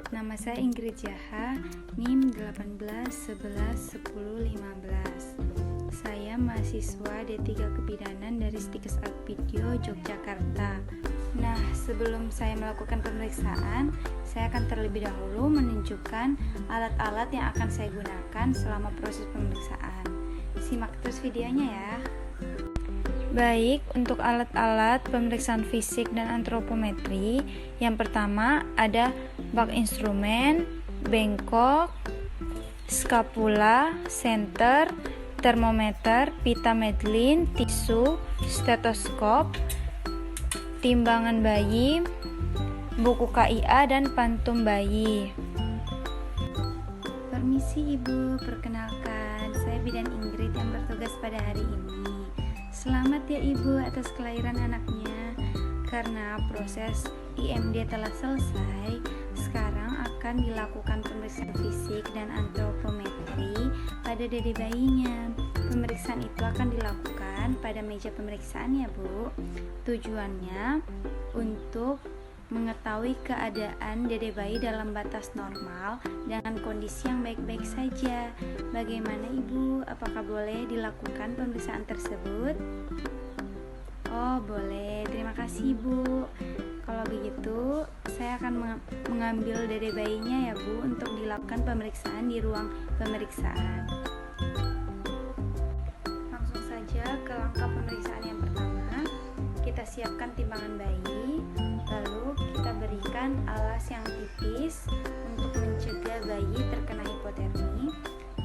Nama saya Ingrid Jaha, NIM 18111015. Saya mahasiswa D3 Kebidanan dari Stikes Alpidio, Yogyakarta. Nah, sebelum saya melakukan pemeriksaan, saya akan terlebih dahulu menunjukkan alat-alat yang akan saya gunakan selama proses pemeriksaan. Simak terus videonya ya. Baik, untuk alat-alat pemeriksaan fisik dan antropometri, yang pertama ada bak instrumen, bengkok, skapula, senter, termometer, pita Medlin, tisu, stetoskop, timbangan bayi, buku KIA, dan pantum bayi. Permisi Ibu, perkenalkan, saya Bidan Ingrid yang bertugas pada hari ini. Selamat ya Ibu atas kelahiran anaknya. Karena proses IMD telah selesai, sekarang akan dilakukan pemeriksaan fisik dan antropometri pada dede bayinya. Pemeriksaan itu akan dilakukan pada meja pemeriksaan ya Bu. Tujuannya untuk mengetahui keadaan dede bayi dalam batas normal dengan kondisi yang baik-baik saja. Bagaimana Ibu? Apakah boleh dilakukan pemeriksaan tersebut? Oh, boleh. Terima kasih Ibu. Kalau begitu, saya akan mengambil dede bayinya ya Bu untuk dilakukan pemeriksaan di ruang pemeriksaan. Langsung saja ke langkah pemeriksaan yang pertama. Kita siapkan timbangan bayi, lalu kita berikan alas yang tipis untuk mencegah bayi terkena hipotermi.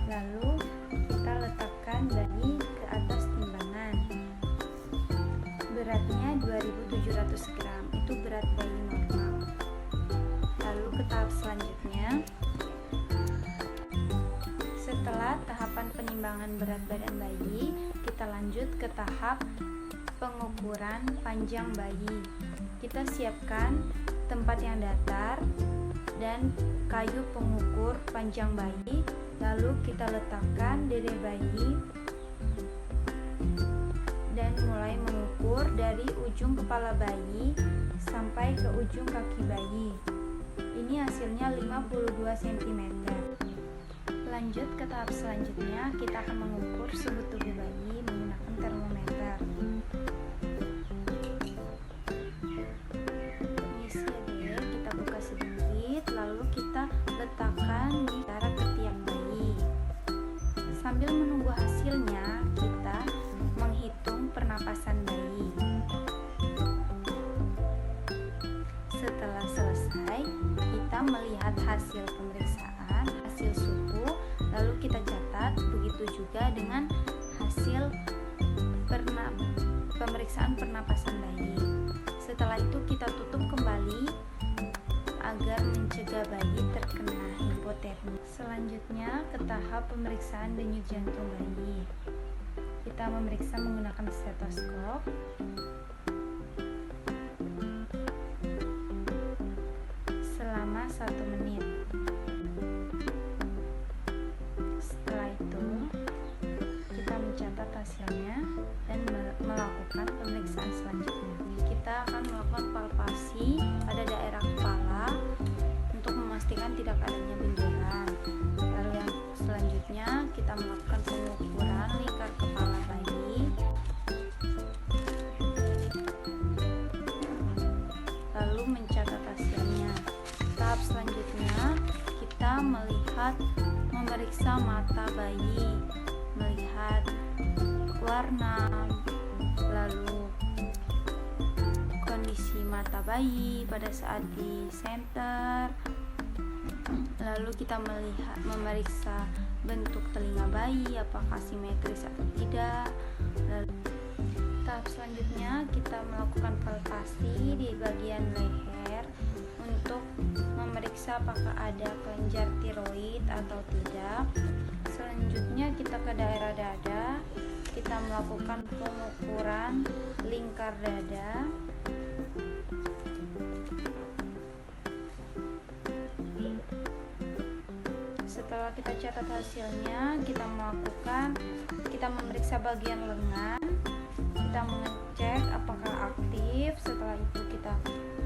Lalu kita letakkan bayi ke atas timbangan. Beratnya 2700 gram, itu berat bayi normal. Lalu ke tahap selanjutnya. Setelah tahapan penimbangan berat badan bayi, kita lanjut ke tahap pengukuran panjang bayi. Kita siapkan tempat yang datar dan kayu pengukur panjang bayi, lalu kita letakkan dede bayi dan mulai mengukur dari ujung kepala bayi sampai ke ujung kaki bayi. Ini hasilnya 52 cm. Lanjut ke tahap selanjutnya, kita akan mengukur suhu tubuh bayi menggunakan termometer. Kita buka sedikit, lalu kita letakkan di antara ketiak bayi. Sambil menunggu hasilnya, kita menghitung pernapasan bayi. Setelah selesai, kita melihat hasil pemeriksaan, hasil suhu, lalu kita catat. Begitu juga dengan hasil pemeriksaan pernapasan bayi. Setelah itu kita tutup kembali agar mencegah bayi terkena hipotermi. Selanjutnya ke tahap pemeriksaan denyut jantung bayi. Kita memeriksa menggunakan stetoskop. Selama 1 menit. Setelah itu kita mencatat hasilnya dan melakukan pemeriksaan selanjutnya. Kita akan melakukan palpasi pada daerah kepala untuk memastikan tidak adanya benjolan. Lalu yang selanjutnya kita melakukan pengukuran lingkar kepala bayi. Lalu mencatat hasilnya. Tahap selanjutnya kita memeriksa mata bayi, melihat warna, lalu kondisi mata bayi pada saat di senter. Lalu kita memeriksa bentuk telinga bayi, apakah simetris atau tidak. Lalu tahap selanjutnya kita melakukan palpasi di bagian leher untuk memeriksa apakah ada kelenjar tiroid atau tidak. Selanjutnya kita ke daerah dada, kita melakukan pengukuran lingkar dada. Setelah kita catat hasilnya, kita memeriksa bagian lengan, kita mengecek apakah aktif. Setelah itu kita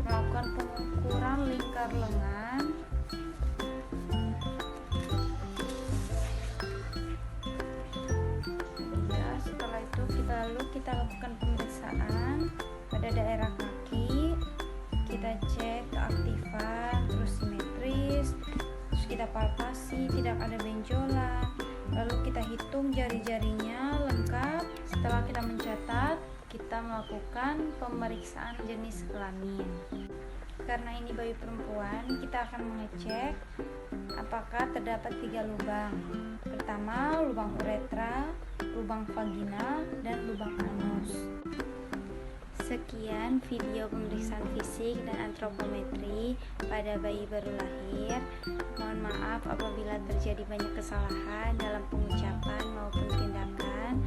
melakukan pengukuran lingkar lengan. kita lakukan pemeriksaan pada daerah kaki. Kita cek keaktifan, terus simetris, terus kita palpasi, tidak ada benjolan. Lalu kita hitung jari-jarinya lengkap. Setelah kita mencatat, kita melakukan pemeriksaan jenis kelamin. Karena ini bayi perempuan, kita akan mengecek apakah terdapat 3 lubang. Pertama, lubang uretra, lubang vagina, dan lubang anus. Sekian video pemeriksaan fisik dan antropometri pada bayi baru lahir. Mohon maaf apabila terjadi banyak kesalahan dalam pengucapan maupun tindakan,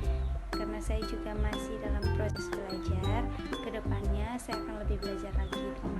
karena saya juga masih dalam proses belajar. Kedepannya saya akan lebih belajar lagi. Terima